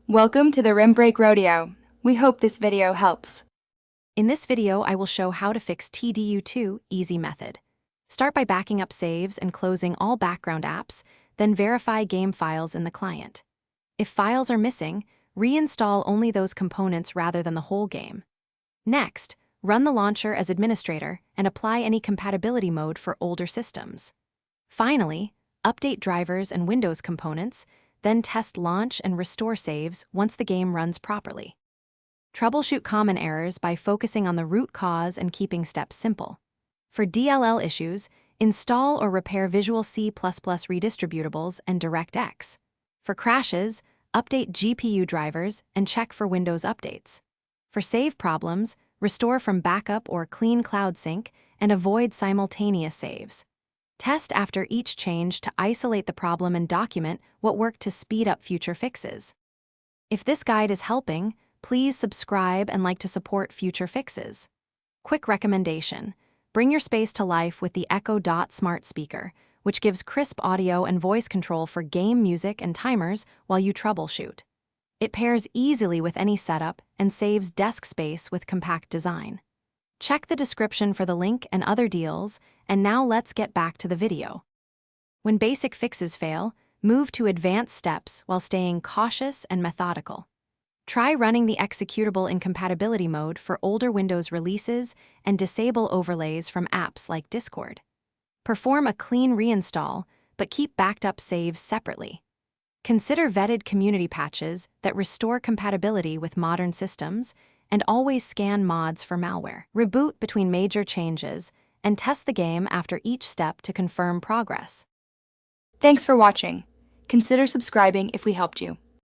Welcome to the Rim Break Rodeo. We hope this video helps. In this video, I will show how to fix TDU2 easy method. Start by backing up saves and closing all background apps, then verify game files in the client. If files are missing, reinstall only those components rather than the whole game. Next, run the launcher as administrator and apply any compatibility mode for older systems. Finally, update drivers and Windows components, then test launch and restore saves once the game runs properly. Troubleshoot common errors by focusing on the root cause and keeping steps simple. For DLL issues, install or repair Visual C++ redistributables and DirectX. For crashes, update GPU drivers and check for Windows updates. For save problems, restore from backup or clean cloud sync and avoid simultaneous saves. Test after each change to isolate the problem and document what worked to speed up future fixes. If this guide is helping, please subscribe and like to support future fixes. Quick recommendation: bring your space to life with the Echo Dot smart speaker, which gives crisp audio and voice control for game music and timers while you troubleshoot. It pairs easily with any setup and saves desk space with compact design. Check the description for the link and other deals, and now let's get back to the video. When basic fixes fail, move to advanced steps while staying cautious and methodical. Try running the executable in compatibility mode for older Windows releases and disable overlays from apps like Discord. Perform a clean reinstall, but keep backed up saves separately. Consider vetted community patches that restore compatibility with modern systems, and always scan mods for malware. Reboot between major changes, and test the game after each step to confirm progress. Thanks for watching. Consider subscribing if we helped you.